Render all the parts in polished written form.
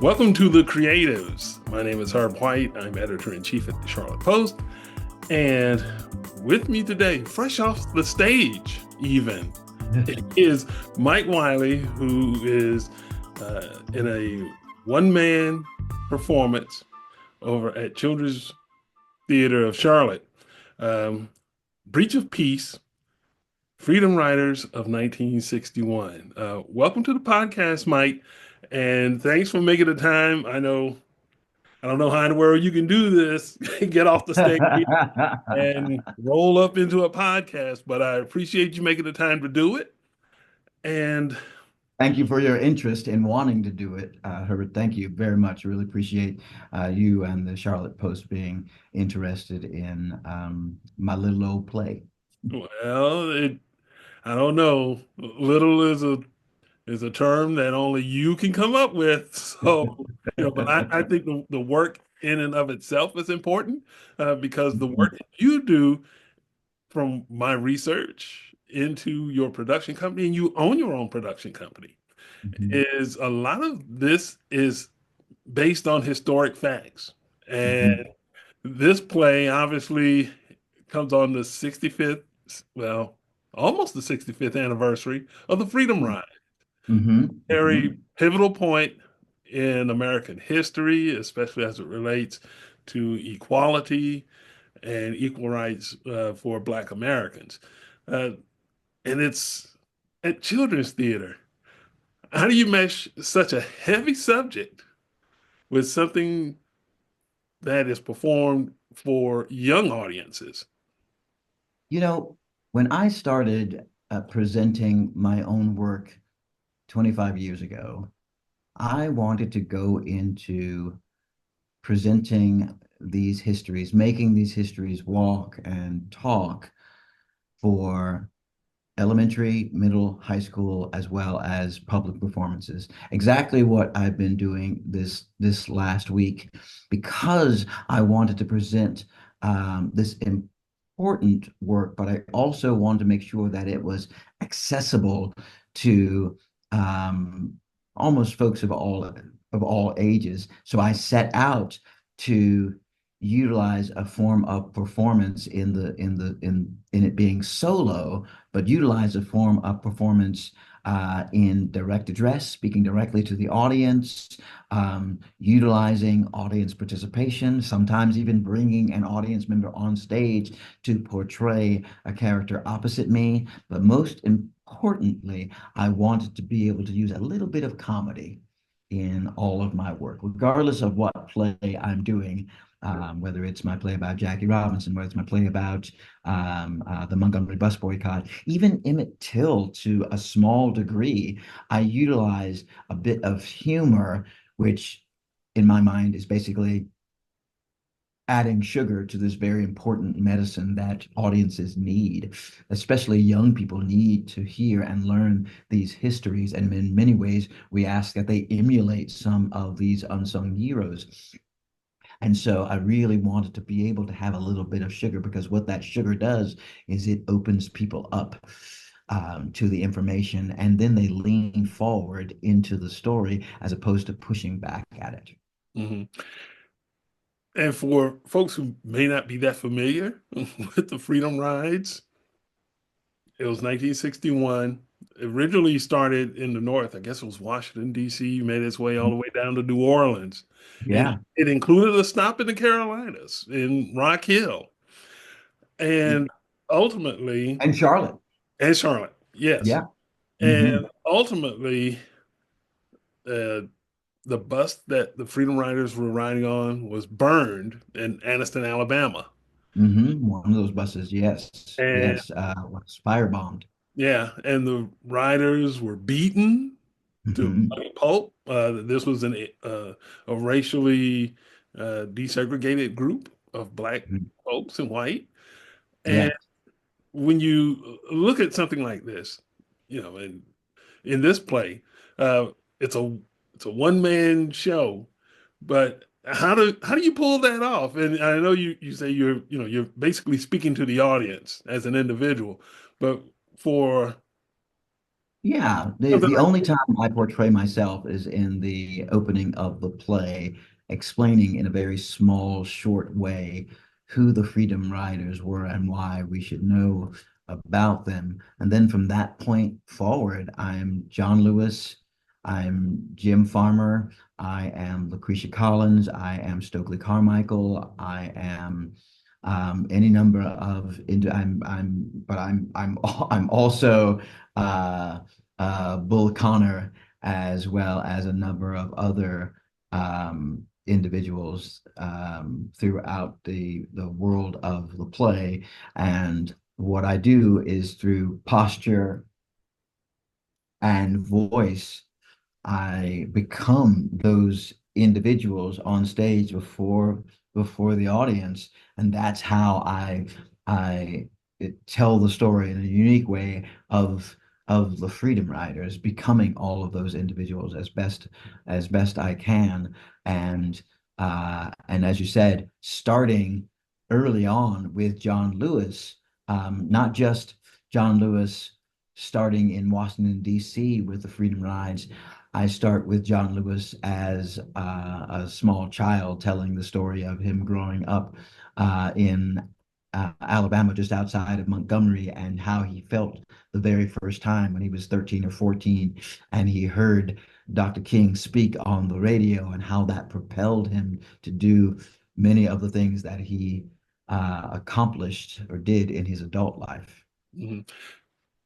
Welcome to The Creatives. My name is Herb White. I'm editor-in-chief at the Charlotte Post. And with me today, fresh off the stage even, is Mike Wiley, who is in a one-man performance over at Children's Theater of Charlotte. Breach of Peace, Freedom Riders of 1961. Welcome to the podcast, Mike, and thanks for making the time. I don't know how in the world you can do this, get off the stage and roll up into a podcast, but I appreciate you making the time to do it. And Thank you for your interest in wanting to do it, Herbert. Thank you very much. I really appreciate you and the Charlotte Post being interested in my little old play. I don't know. Little is a term that only you can come up with. So, but I think the work in and of itself is important because the work that you do from my research into your production company, and you own your own production company, Mhm. is a lot of this is based on historic facts. And Mhm. this play obviously comes on the 65th, well, almost the 65th anniversary of the Freedom Ride. Mhm. Very pivotal point in American history, especially as it relates to equality and equal rights for Black Americans. Uh, and it's at Children's Theater. How do you mesh such a heavy subject with something that is performed for young audiences? You know, when I started presenting my own work 25 years ago, I wanted to go into presenting these histories, making these histories walk and talk for elementary, middle, high school, as well as public performances. Exactly what I've been doing this last week, because I wanted to present this important work, but I also wanted to make sure that it was accessible to um, almost folks of all ages. So I set out to utilize a form of performance in it being solo, but utilize a form of performance in direct address, speaking directly to the audience, utilizing audience participation, sometimes even bringing an audience member on stage to portray a character opposite me. But most importantly, I wanted to be able to use a little bit of comedy in all of my work, regardless of what play I'm doing, whether it's my play about Jackie Robinson, whether it's my play about the Montgomery bus boycott, even Emmett Till to a small degree. I utilize a bit of humor, which in my mind is basically adding sugar to this very important medicine that audiences need, especially young people need to hear and learn these histories. And in many ways, we ask that they emulate some of these unsung heroes. And so I really wanted to be able to have a little bit of sugar, because what that sugar does is it opens people up to the information, and then they lean forward into the story as opposed to pushing back at it. Mhm. And for folks who may not be that familiar with the Freedom Rides, it was 1961. Originally started in the North. I guess it was Washington, D.C., made its way all the way down to New Orleans. And Yeah. it included a stop in the Carolinas, in Rock Hill. And ultimately, And Charlotte. and Charlotte, yes. Yeah. And Hmm. ultimately, uh, the bus that the Freedom Riders were riding on was burned in Anniston, Alabama. One of those buses. Yes. And Yes. Was firebombed. yeah, and the riders were beaten to Hmm. bloody pulp. This was a racially desegregated group of black folks and white. Yeah. And when you look at something like this, and in this play, it's a one man show, but how do you pull that off? And I know you say you're basically speaking to the audience as an individual, but for Yeah, Something the like only time I portray myself is in the opening of the play, explaining in a very small, short way who the Freedom Riders were and why we should know about them. And then from that point forward, I'm John Lewis, I'm Jim Farmer, I am Lucretia Collins, I am Stokely Carmichael, I am any number of. I'm also. Bull Connor, as well as a number of other individuals throughout the world of the play. And what I do is through posture and voice, I become those individuals on stage before the audience, and that's how I tell the story in a unique way of the Freedom Riders, becoming all of those individuals as best I can, and as you said, starting early on with John Lewis, not just John Lewis starting in Washington, D.C. with the Freedom Rides. I start with John Lewis as a small child telling the story of him growing up in Alabama, just outside of Montgomery, and how he felt the very first time when he was 13 or 14 and he heard Dr. King speak on the radio, and how that propelled him to do many of the things that he accomplished or did in his adult life. mhm.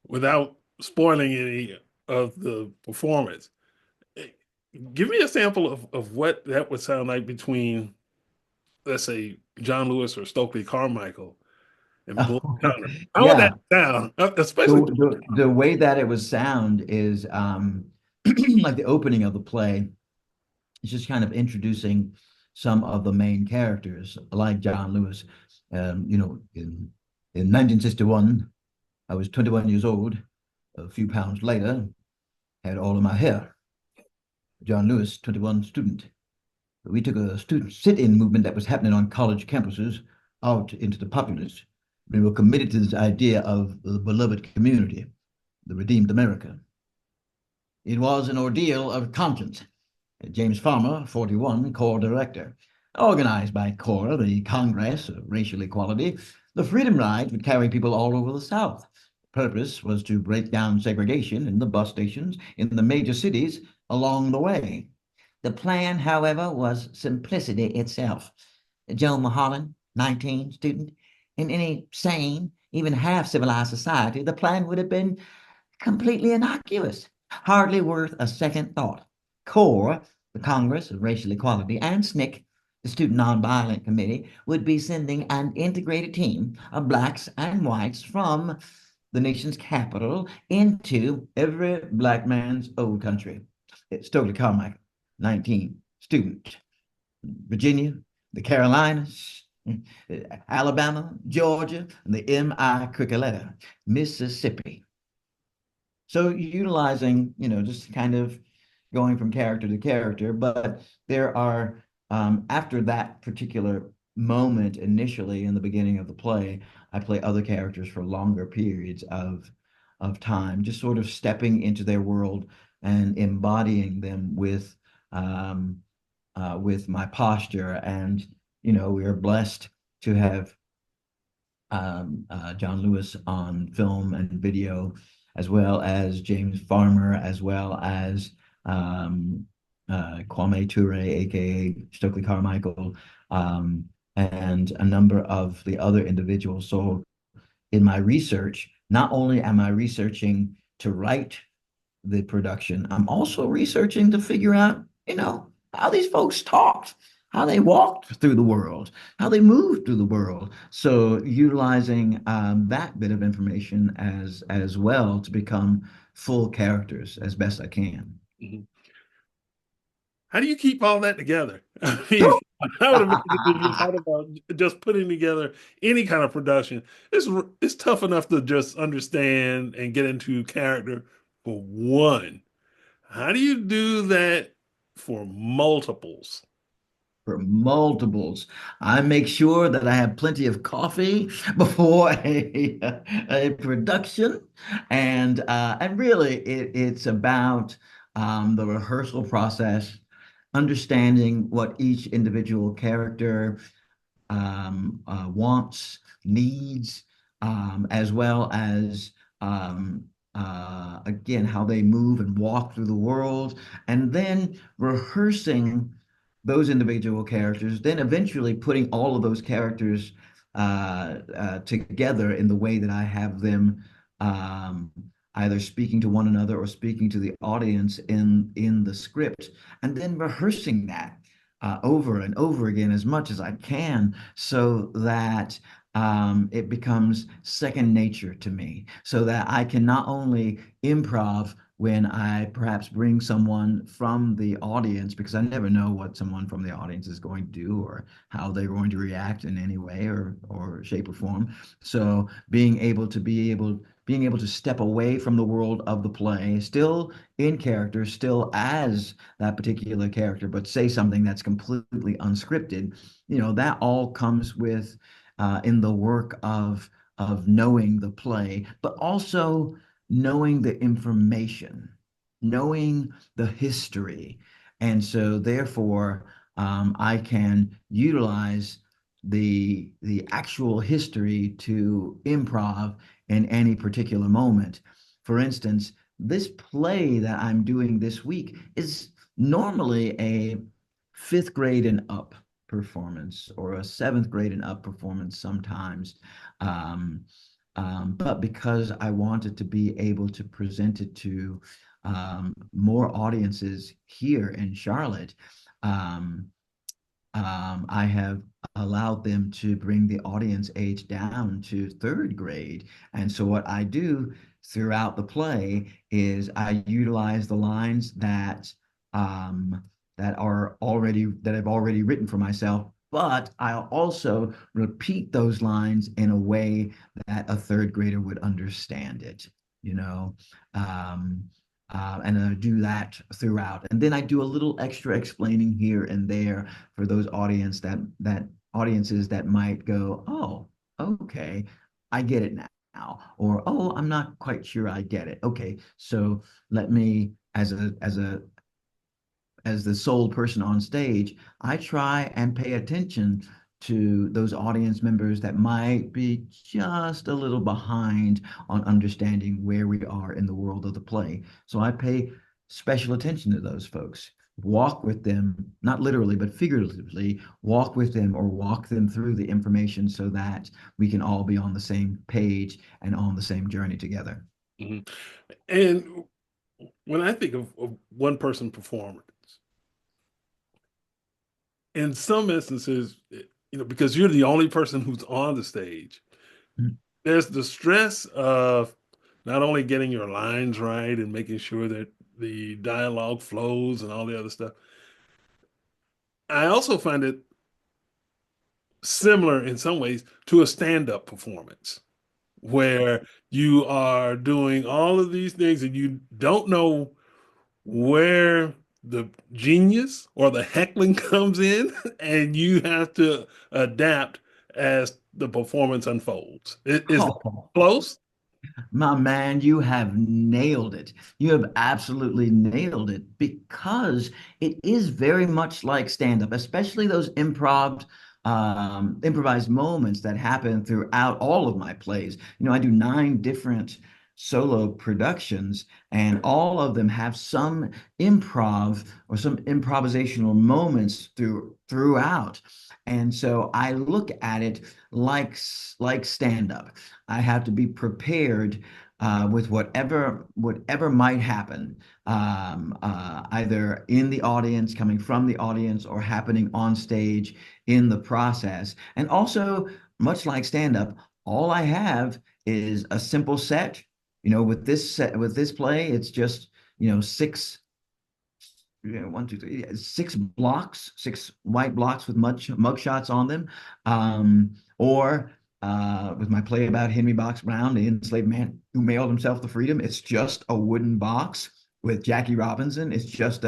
Without spoiling any of the performance, eh, give me a sample of what that would sound like between, let's say, John Lewis or Stokely Carmichael and Bull Oh, Connor. How would that yeah. sound? The, Especially, the way that it would sound is like the opening of the play. It's just kind of introducing some of the main characters, like John Lewis. In 1961, I was 21 years old. A few pounds later, had all of my hair. John Lewis, 21, student. We took a student sit-in movement that was happening on college campuses out into the populace. We were committed to this idea of the beloved community, the redeemed America. It was an ordeal of conscience. James Farmer, 41, Corps Director. Organized by CORE, the Congress of Racial Equality, the Freedom Rides would carry people all over the South. The purpose was to break down segregation in the bus stations in the major cities along the way. The plan, however, was simplicity itself. Joe Mulholland, 19, student. In any sane, even half civilized society, the plan would have been completely innocuous, hardly worth a second thought. CORE, the Congress of Racial Equality, and SNCC, the Student Nonviolent Committee, would be sending an integrated team of blacks and whites from the nation's capital into every black man's old country. It's Stokely Carmichael, 19, student. Virginia, the Carolinas, Alabama, Georgia, and the M.I. Cricoletta, Mississippi. So utilizing, just kind of going from character to character, but there are, after that particular moment initially in the beginning of the play, I play other characters for longer periods of time, just sort of stepping into their world and embodying them with my posture. And, we are blessed to have John Lewis on film and video, as well as James Farmer, as well as Kwame Ture, aka Stokely Carmichael, and a number of the other individuals. So in my research, not only am I researching to write the production, I'm also researching to figure out, how these folks talked, how they walked through the world, how they moved through the world. So utilizing that bit of information as well to become full characters as best I can. mhm. How do you keep all that together? I mean, I would imagine if you thought about just putting together any kind of production, it's tough enough to just understand and get into character for one. How do you do that for multiples? for multiples. I make sure that I have plenty of coffee before a production, and really it's about the rehearsal process, understanding what each individual character wants, needs, as well as again how they move and walk through the world, and then rehearsing those individual characters, then eventually putting all of those characters together in the way that I have them um, either speaking to one another or speaking to the audience in the script, and then rehearsing that over and over again as much as I can so that it becomes second nature to me, so that I can not only improv when I perhaps bring someone from the audience, because I never know what someone from the audience is going to do or how they're going to react in any way or shape or form. So being able to step away from the world of the play, still in character, still as that particular character, but say something that's completely unscripted, that all comes with in the work of knowing the play, but also knowing the information, knowing the history. And so therefore, I can utilize the actual history to improv in any particular moment. For instance, this play that I'm doing this week is normally a fifth grade and up performance or a seventh grade and up performance sometimes. Um, but because I wanted to be able to present it to more audiences here in Charlotte, um, I have allowed them to bring the audience age down to third grade. And so what I do throughout the play is I utilize the lines um, that I've already written for myself, but I'll also repeat those lines in a way that a third grader would understand it, you know. Um, and I do that throughout. And then I do a little extra explaining here and there for those audiences that might go, oh, okay, I get it now, or oh, I'm not quite sure I get it. Okay, so let me, as the sole person on stage, I try and pay attention to those audience members that might be just a little behind on understanding where we are in the world of the play. So I pay special attention to those folks, walk with them, not literally, but figuratively, walk with them or walk them through the information so that we can all be on the same page and on the same journey together. Mhm. And when I think of one person performance, in some instances, because you're the only person who's on the stage, Mhm. there's the stress of not only getting your lines right and making sure that the dialogue flows and all the other stuff. I also find it similar in some ways to a stand-up performance where you are doing all of these things and you don't know where the genius or the heckling comes in, and you have to adapt as the performance unfolds. Is that Oh, close? my man, you have nailed it. You have absolutely nailed it because it is very much like stand-up, especially those improvised moments that happen throughout all of my plays. I do 9 different solo productions, and all of them have some improv or some improvisational moments throughout. And so I look at it like stand-up. I have to be prepared with whatever might happen, either in the audience, coming from the audience, or happening on stage in the process. And also, much like stand-up, all I have is a simple set. With this play, it's just six, one, two, three, 6 blocks, 6 white blocks with mug shots on them. Or with my play about Henry Box Brown, the enslaved man who mailed himself to freedom, it's just a wooden box with Jackie Robinson. It's just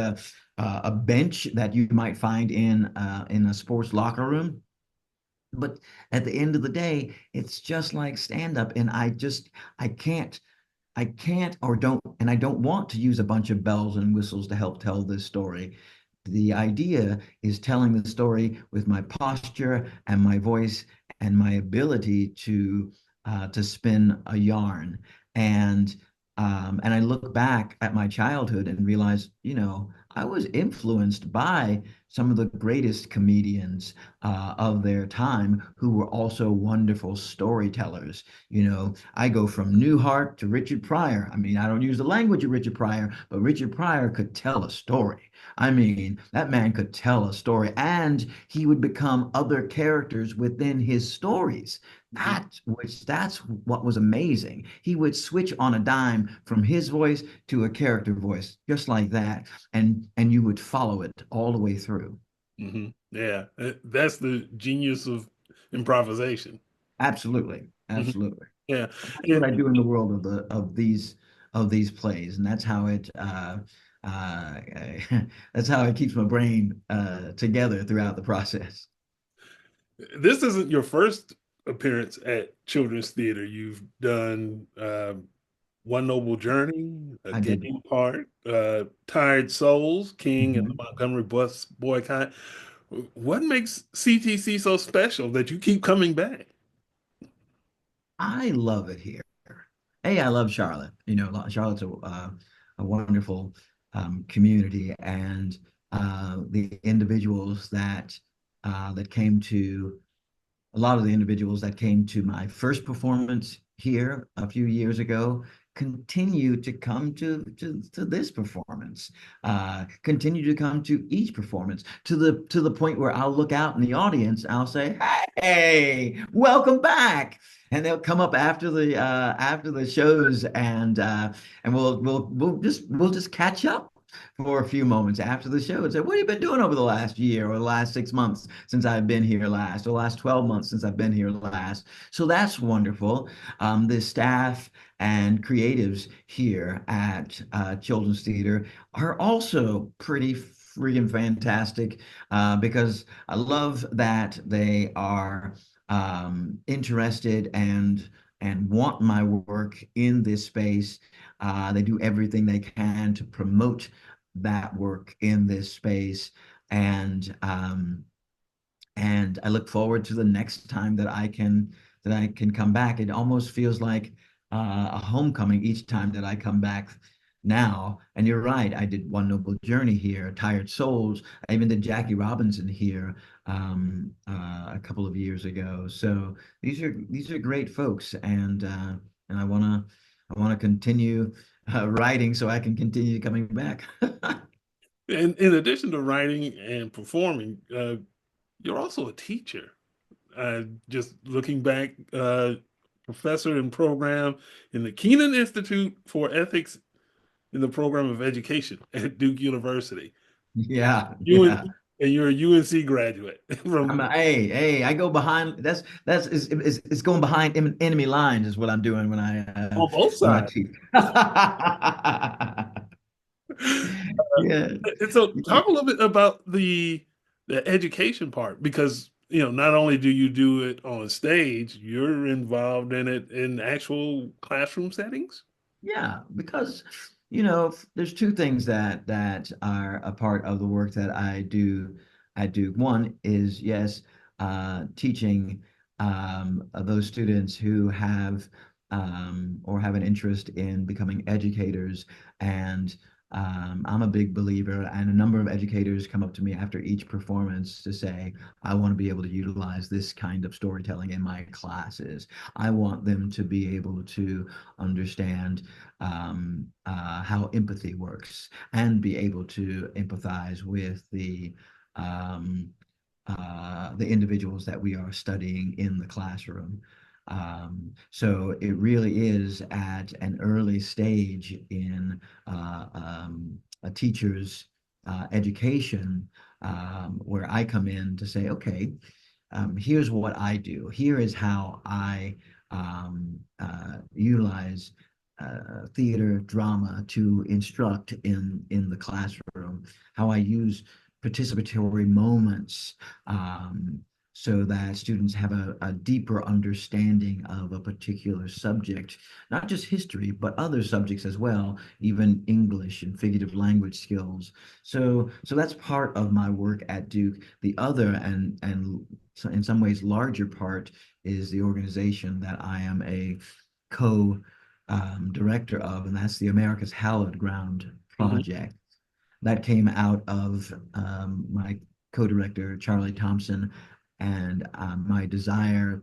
a bench that you might find in a sports locker room. But at the end of the day, it's just like stand up. And I can't, I can't or don't, and I don't want to use a bunch of bells and whistles to help tell this story. The idea is telling the story with my posture and my voice and my ability to spin a yarn. And and I look back at my childhood and realize, I was influenced by some of the greatest comedians of their time who were also wonderful storytellers. I go from Newhart to Richard Pryor. I mean, I don't use the language of Richard Pryor, but Richard Pryor could tell a story. I mean, that man could tell a story, and he would become other characters within his stories. Mhm. That's what was amazing. He would switch on a dime from his voice to a character voice, just like that, and you would follow it all the way through. Yeah, that's the genius of improvisation. Absolutely, Mhm. absolutely. Yeah, That's what and I do in the world of these plays, and that's how it uh, that's how it keeps my brain together throughout the process. this isn't your first appearance at Children's Theater. You've done One Noble Journey, A I did. Game Part, Tired Souls, King and the Mhm. Montgomery Bus Boycott. What makes CTC so special that you keep coming back? I love it here. Hey, I love Charlotte. Charlotte's a wonderful community, and the individuals that came to a lot of the individuals that came to my first performance here a few years ago continue to come to this performance, continue to come to each performance to the point where I'll look out in the audience, I'll say, "Hey, welcome back." And they'll come up after the shows, and we'll just catch up for a few moments after the show and say, "What have you been doing over the last year or the last 6 months since I've been here last, or the last 12 months since I've been here last?" So that's wonderful. The staff and creatives here at Children's Theater are also pretty freaking fantastic, because I love that they are interested and want my work in this space. They do everything they can to promote that work in this space, and and I look forward to the next time that I can come back. It almost feels like a homecoming each time that I come back now. And you're right, I did One Noble Journey here, Tired Souls. I even did Jackie Robinson here a couple of years ago. So these are great folks, and I wanna continue writing so I can continue coming back. And in addition to writing and performing, you're also a teacher. Just looking back, professor and program in the Keenan Institute for Ethics in the program of education at Duke University. Yeah, UN, yeah. and you're a UNC graduate from Hey, I go behind. That's it's going behind enemy lines is what I'm doing on both when I sides. teach. Yeah. And so talk a little bit about the education part, because not only do you do it on stage, you're involved in it in actual classroom settings. Yeah, because there's two things that are a part of the work that I do. I do. One is, yes, teaching those students who have or have an interest in becoming educators, and I'm a big believer, and a number of educators come up to me after each performance to say, "I want to be able to utilize this kind of storytelling in my classes. I want them to be able to understand how empathy works and be able to empathize with the individuals that we are studying in the classroom." So it really is at an early stage in a teacher's education, where I come in to say, "Okay, here's what I do. Here is how I utilize theater, drama to instruct in the classroom, how I use participatory moments so that students have a deeper understanding of a particular subject, not just history, but other subjects as well, even English and figurative language skills. So that's part of my work at Duke. The other and so in some ways larger part is the organization that I am a co director of, and that's the America's Hallowed Ground Mhm. Project. That came out of my co-director, Charlie Thompson, and my desire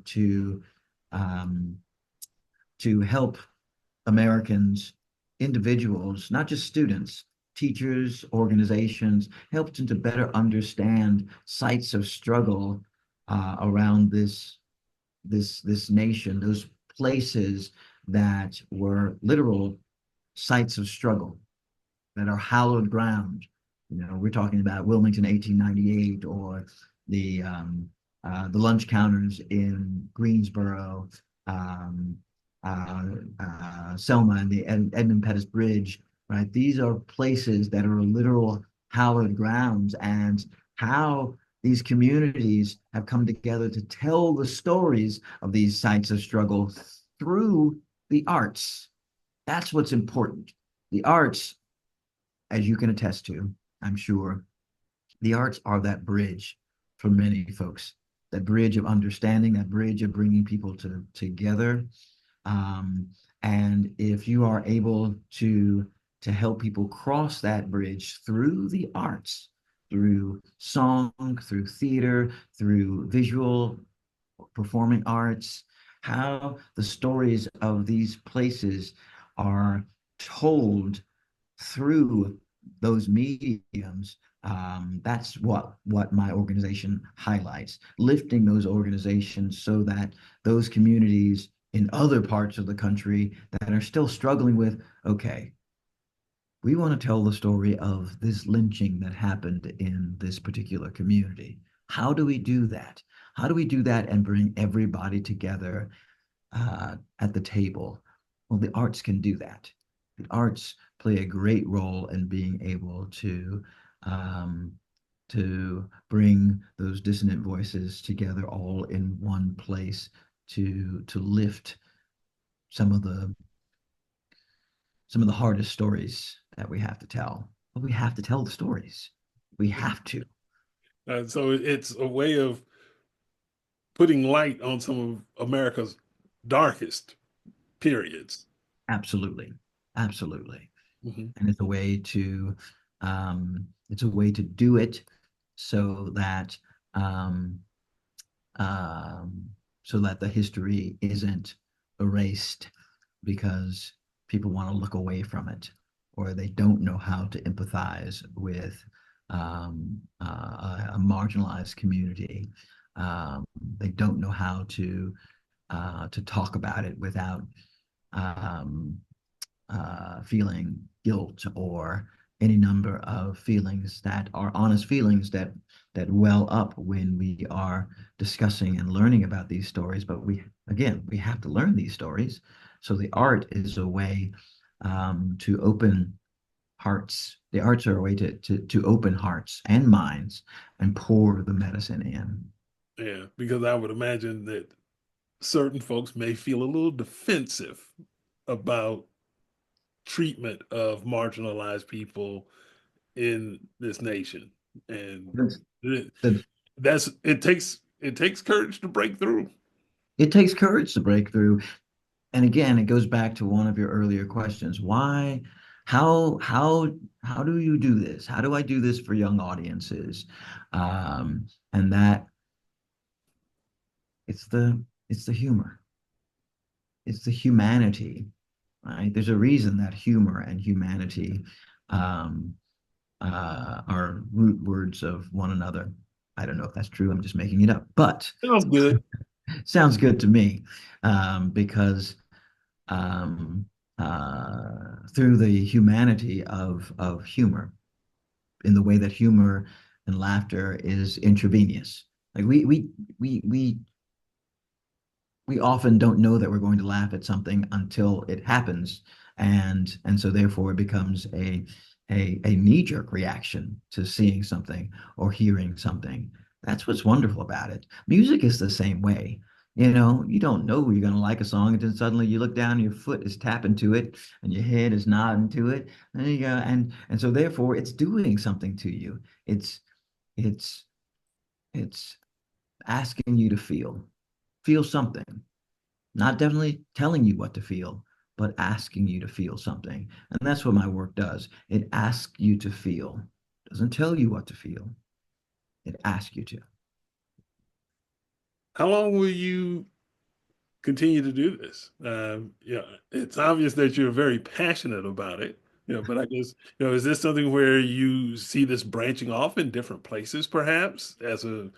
um, to help Americans, individuals, not just students, teachers, organizations, help them to better understand sites of struggle around this nation, those places that were literal sites of struggle that are hallowed ground. You know, we're talking about Wilmington, 1898, or the lunch counters in Greensboro, um, Selma, and the Edmund Pettus Bridge. Right, these are places that are literal hallowed grounds, and how these communities have come together to tell the stories of these sites of struggle through the arts. That's what's important. The arts, as you can attest to, I'm sure, the arts are that bridge for many folks, that bridge of understanding, that bridge of bringing people together. Um, and if you are able to help people cross that bridge through the arts, through song, through theater, through visual performing arts, how the stories of these places are told through those mediums. That's what my organization highlights, lifting those organizations so that those communities in other parts of the country that are still struggling with, okay, we want to tell the story of this lynching that happened in this particular community. How do we do that? How do we do that and bring everybody together at the table? Well, the arts can do that. The arts play a great role in being able um, to bring those dissonant voices together all in one place to lift some of the some of the hardest stories that we have to tell. But we have to tell the stories. We have to. So it's a way of putting light on some of America's darkest periods. Absolutely. Absolutely. Mhm. And it's a way to do it so that um, um, so that the history isn't erased because people want to look away from it, or they don't know how to empathize with a marginalized community. They don't know how to talk about it without um, feeling guilt or any number of feelings that are honest feelings that well up when we are discussing and learning about these stories. But we have to learn these stories. So the art is a way to open hearts. The arts are a way to open hearts and minds and pour the medicine in. Yeah, because I would imagine that certain folks may feel a little defensive about treatment of marginalized people in this nation. And That's, it, that's it takes courage to break through. it takes courage to break through. And again, it goes back to one of your earlier questions. Why, how do you do this? How do I do this for young audiences? And that it's the humor. It's the humanity, right? There's a reason that humor and humanity um, are root words of one another. I don't know if that's true. I'm just making it up, but Sounds good. sounds good to me because um, through the humanity of humor, in the way that humor and laughter is intravenous. Like we often don't know that we're going to laugh at something until it happens, And so therefore it becomes a knee-jerk reaction to seeing something or hearing something. That's what's wonderful about it. Music is the same way. You don't know you're going to like a song, and then suddenly you look down and your foot is tapping to it and your head is nodding to it. And you go, and so therefore it's doing something to you. It's it's asking you to feel something, not definitely telling you what to feel, but asking you to feel something. And that's what my work does. It asks you to feel. It doesn't tell you what to feel. It asks you to. How long will you continue to do this? Yeah, it's obvious that you're very passionate about it. But I guess, is this something where you see this branching off in different places, perhaps, as a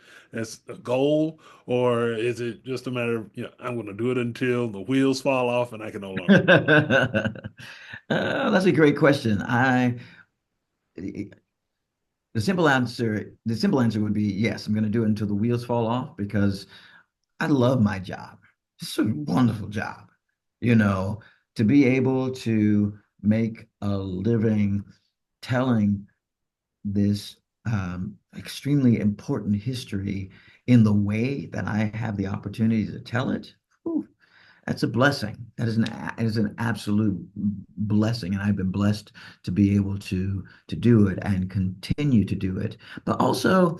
goal, or is it just a matter of, I'm going to do it until the wheels fall off and I can no longer? That's a great question. The simple answer would be yes, I'm going to do it until the wheels fall off because I love my job. It's a wonderful job. You know, to be able to make a living telling this extremely important history in the way that I have the opportunity to tell it. Whew, that's a blessing. It is an absolute blessing, and I've been blessed to be able to do it and continue to do it. But also,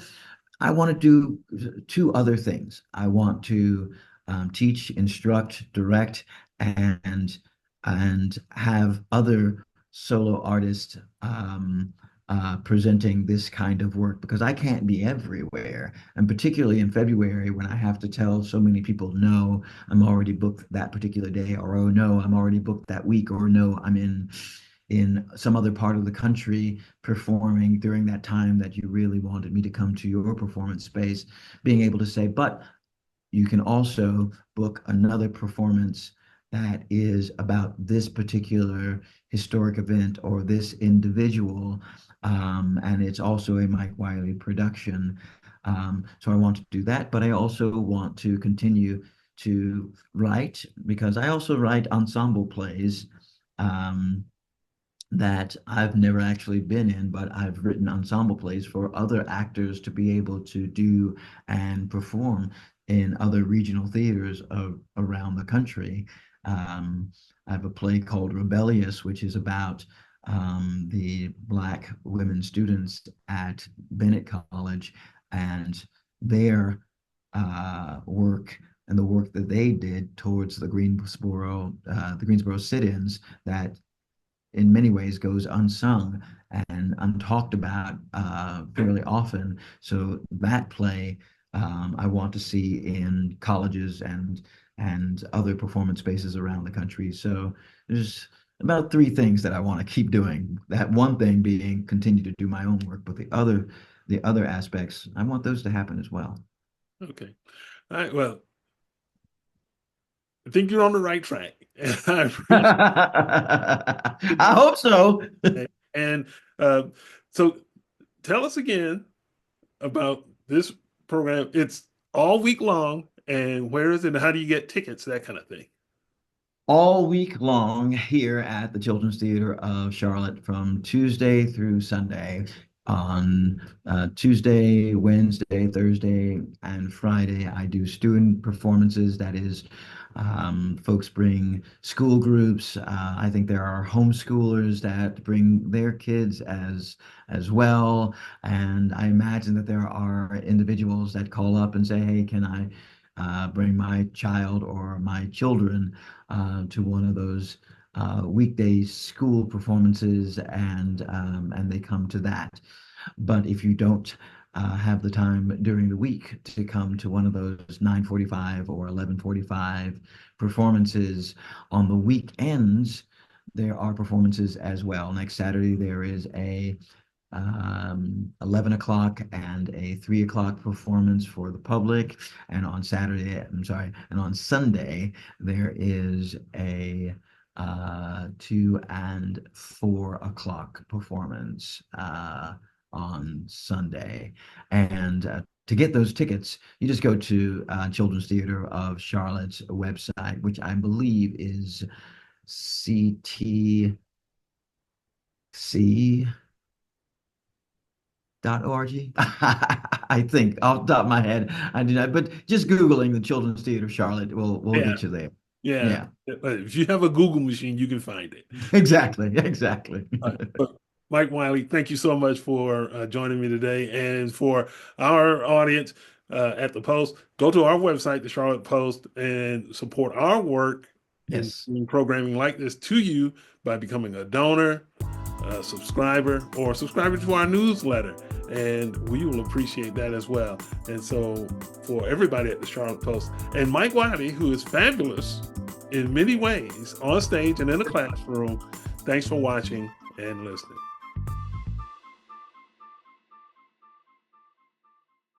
I want to do two other things. I want to teach, instruct, direct, and and have other solo artists presenting this kind of work because I can't be everywhere. And particularly in February, when I have to tell so many people, no, I'm already booked that particular day, or oh no, I'm already booked that week, or no, I'm in some other part of the country performing during that time that you really wanted me to come to your performance space, being able to say, but you can also book another performance that is about this particular historic event or this individual. And it's also a Mike Wiley production. So I want to do that, but I also want to continue to write because I also write ensemble plays. Um, that I've never actually been in, but I've written ensemble plays for other actors to be able to do and perform in other regional theaters around the country. Um, I have a play called Rebellious, which is about the Black women students at Bennett College and their work and the work that they did towards the Greensboro sit-ins that in many ways goes unsung and untalked about fairly often. So that play I want to see in colleges and other performance spaces around the country. So there's about three things that I want to keep doing. That one thing being continue to do my own work, but the other aspects, I want those to happen as well. Okay. All right. Well, I think you're on the right track. I appreciate I hope so. it. And so tell us again about this program. It's all week long, and where is it, and how do you get tickets, that kind of thing? All week long here at the Children's Theater of Charlotte from Tuesday through Sunday. On Tuesday, Wednesday, Thursday, and Friday, I do student performances. That is, folks bring school groups. I think there are homeschoolers that bring their kids as well. And I imagine that there are individuals that call up and say, "Hey, can I bring my child or my children to one of those weekday school performances," and they come to that. But if you don't have the time during the week to come to one of those 9:45 or 11:45 performances on the weekends, there are performances as well. Next Saturday there is a 11 o'clock and a 3 o'clock performance for the public. And on Saturday, I'm sorry, and on Sunday, there is a 2 and 4 o'clock performance on Sunday. And to get those tickets, you just go to Children's Theater of Charlotte's website, which I believe is CTC.org. I think off the top of my head, I do not, but just Googling the Children's Theater of Charlotte will Yeah, get you there. yeah. Yeah, If you have a Google machine, you can find it. exactly, exactly. But Mike Wiley, thank you so much for joining me today. And for our audience at the Post, go to our website, the Charlotte Post, and support our work in Yes. programming like this to you by becoming a donor, a subscriber, or subscriber to our newsletter. And we will appreciate that as well. And so for everybody at the Charlotte Post and Mike Wiley, who is fabulous in many ways on stage and in the classroom, thanks for watching and listening.